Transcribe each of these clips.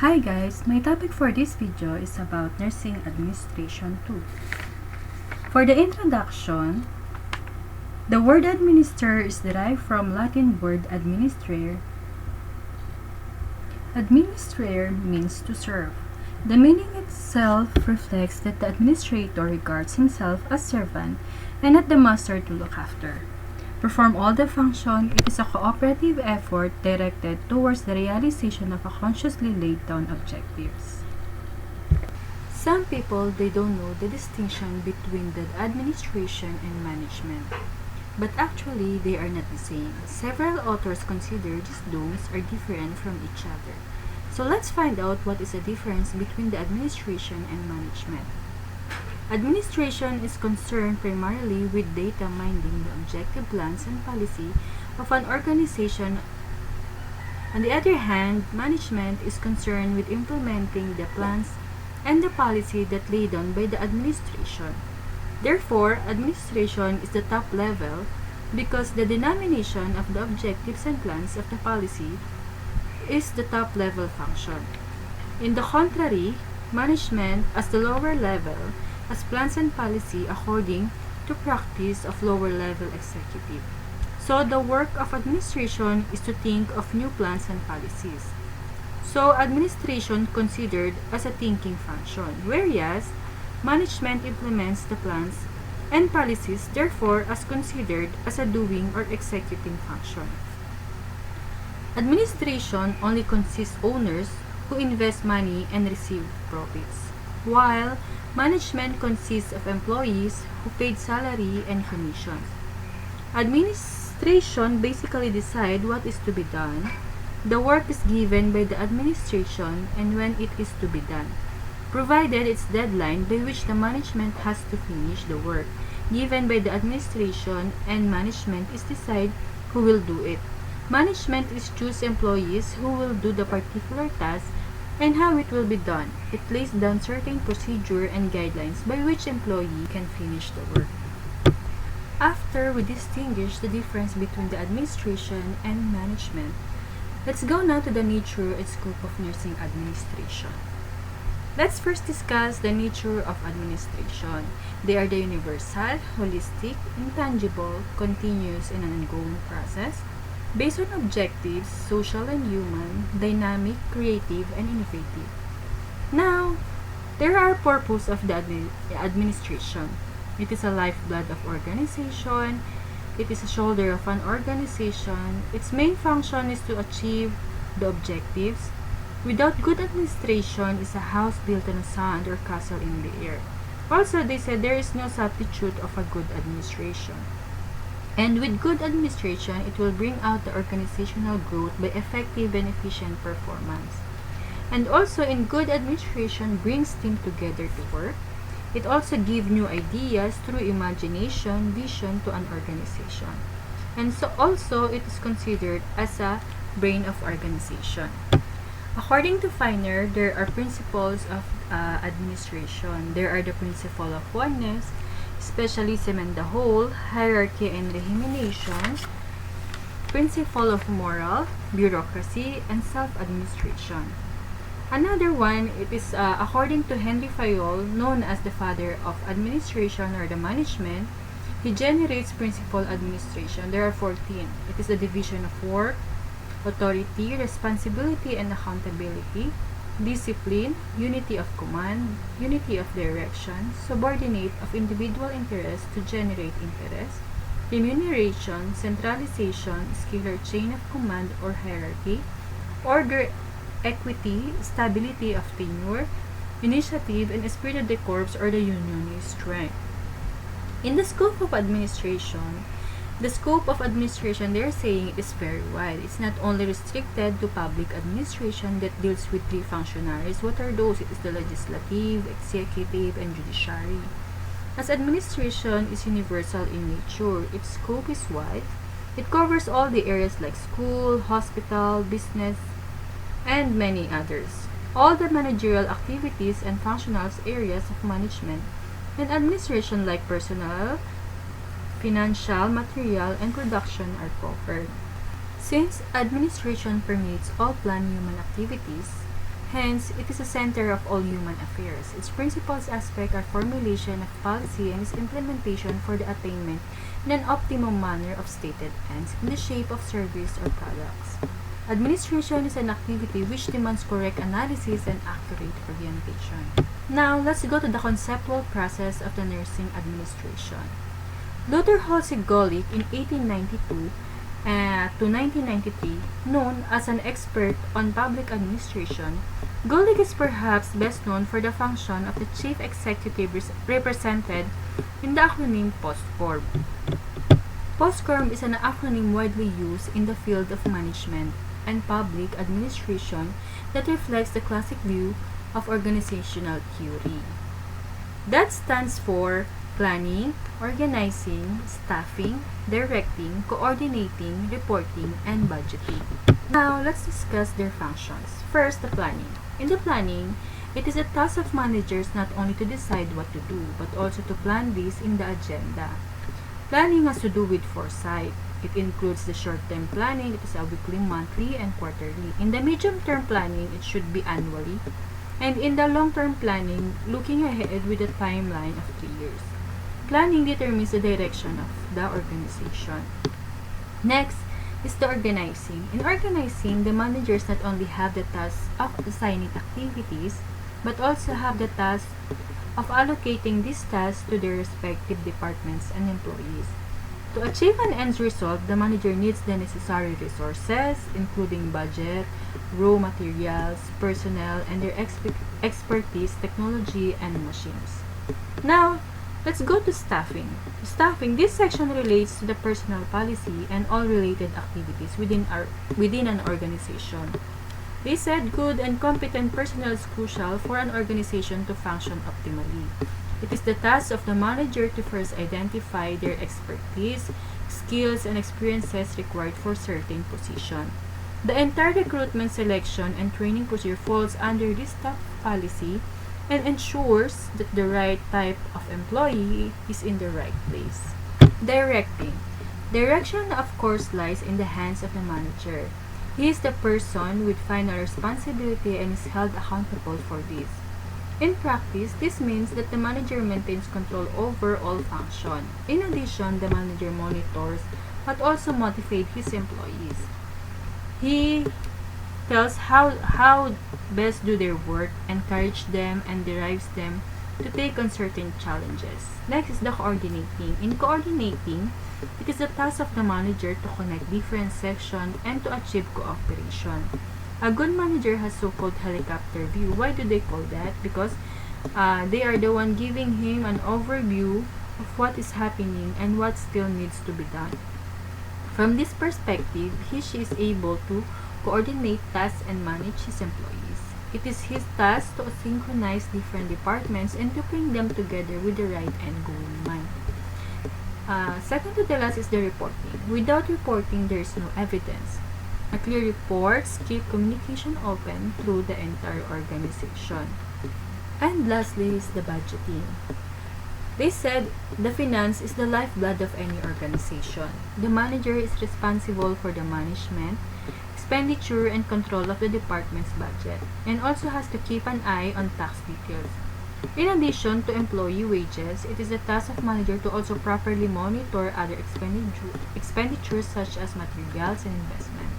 Hi guys, my topic for this video is about Nursing Administration 2. For the introduction, the word administer is derived from Latin word administrare. Administrare means to serve. The meaning itself reflects that the administrator regards himself as servant and not the master to look after. Perform all the function, it is a cooperative effort directed towards the realization of a consciously laid down objectives. Some people, they don't know the distinction between the administration and management. But actually, they are not the same. Several authors consider these domes are different from each other. So let's find out what is the difference between the administration and management. Administration is concerned primarily with data mining the objective plans and policy of an organization. On the other hand, management is concerned with implementing the plans and the policy that laid down by the administration. Therefore, administration is the top level because the denomination of the objectives and plans of the policy is the top level function. In the contrary, management as the lower level as plans and policy according to practice of lower level executive. So the work of administration is to think of new plans and policies. So administration considered as a thinking function, whereas management implements the plans and policies therefore as considered as a doing or executing function. Administration only consists owners who invest money and receive profits, while management consists of employees who paid salary and commissions. Administration basically decides what is to be done. The work is given by the administration and when it is to be done, provided its deadline by which the management has to finish the work given by the administration, and management is decide who will do it. Management is choose employees who will do the particular task and how it will be done. It lays down certain procedure and guidelines by which employee can finish the work. After we distinguish the difference between the administration and management, let's go now to the nature and scope of nursing administration. Let's first discuss the nature of administration. They are the universal, holistic, intangible, continuous, and an ongoing process based on objectives, social and human, dynamic, creative, and innovative. Now, there are purpose of the administration. It is a lifeblood of organization. It is a shoulder of an organization. Its main function is to achieve the objectives. Without good administration is a house built on sand or castle in the air. Also, they said there is no substitute of a good administration. And with good administration, it will bring out the organizational growth by effective and efficient performance. And also, in good administration brings team together to work. It also gives new ideas through imagination, vision to an organization. And so also, it is considered as a brain of organization. According to Feiner, there are principles of administration. There are the principle of oneness, specialism and the whole, hierarchy and remuneration, principle of moral, bureaucracy, and self-administration. Another one, it is according to Henry Fayol, known as the father of administration or the management. He generates principle administration. There are 14. It is the division of work, authority, responsibility and accountability, discipline, unity of command, unity of direction, subordinate of individual interest to generate interest, remuneration, centralization, scalar chain of command or hierarchy, order, equity, stability of tenure, initiative, and esprit de corps or the unionist strength. In the scope of administration, they're saying it is very wide. It's not only restricted to public administration that deals with three functionaries. What are those? It is the legislative, executive, and judiciary. As administration is universal in nature, its scope is wide. It covers all the areas like school, hospital, business, and many others. All the managerial activities and functional areas of management and administration like personnel, financial, material, and production are covered. Since administration permeates all planned human activities, Hence, it is a center of all human affairs. Its principles aspect are formulation of policy and its implementation for the attainment in an optimum manner of stated ends in the shape of service or products. Administration is an activity which demands correct analysis and accurate orientation. Now, let's go to the conceptual process of the nursing administration. Luther Halsey Gulick in 1892 to 1993, known as an expert on public administration, Gulick is perhaps best known for the function of the chief executive represented in the acronym POSCORP. POSCORP is an acronym widely used in the field of management and public administration that reflects the classic view of organizational theory. That stands for planning, organizing, staffing, directing, coordinating, reporting, and budgeting. Now, let's discuss their functions. First, the planning. In the planning, it is a task of managers not only to decide what to do, but also to plan this in the agenda. Planning has to do with foresight. It includes the short-term planning, it is a weekly, monthly, and quarterly. In the medium-term planning, it should be annually. And in the long-term planning, looking ahead with a timeline of 3 years. Planning determines the direction of the organization. Next is the organizing. In organizing, the managers not only have the task of assigning activities, but also have the task of allocating these tasks to their respective departments and employees. To achieve an end result, the manager needs the necessary resources, including budget, raw materials, personnel, and their expertise, technology, and machines. Now, let's go to staffing. Staffing, this section relates to the personnel policy and all related activities within an organization. They said good and competent personnel is crucial for an organization to function optimally. It is the task of the manager to first identify their expertise, skills, and experiences required for certain position. The entire recruitment, selection, and training procedure falls under this staff policy and ensures that the right type of employee is in the right place. Directing. Direction, of course, lies in the hands of the manager. He is the person with final responsibility and is held accountable for this. In practice, this means that the manager maintains control over all function. In addition, the manager monitors but also motivates his employees. He tells how best do their work, encourage them, and derives them to take on certain challenges. Next is the coordinating. In coordinating, it is the task of the manager to connect different sections and to achieve cooperation. A good manager has so-called helicopter view. Why do they call that? Because they are the one giving him an overview of what is happening and what still needs to be done. From this perspective, she is able to coordinate tasks and manage his employees. It is his task to synchronize different departments and to bring them together with the right end goal in mind. Second to the last is the reporting. Without reporting, there is no evidence. A clear reports keep communication open through the entire organization. And lastly is the budgeting. They said the finance is the lifeblood of any organization. The manager is responsible for the management, expenditure, and control of the department's budget, and also has to keep an eye on tax details. In addition to employee wages, it is the task of manager to also properly monitor other expenditures such as materials and investment.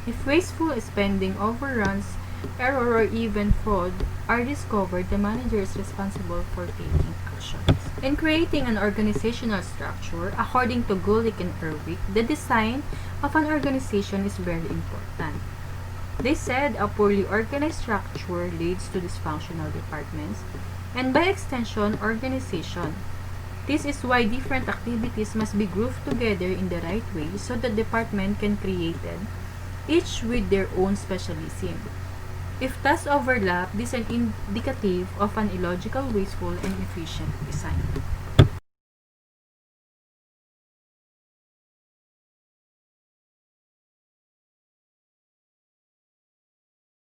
If wasteful spending, overruns, error, or even fraud are discovered, the manager is responsible for taking actions. In creating an organizational structure, according to Gulick and Erwick, the design of an organization is very important. They said a poorly organized structure leads to dysfunctional departments and by extension, organization. This is why different activities must be grouped together in the right way so that department can create it, each with their own specialism. If tasks overlap, this is an indicative of an illogical, wasteful, and inefficient design.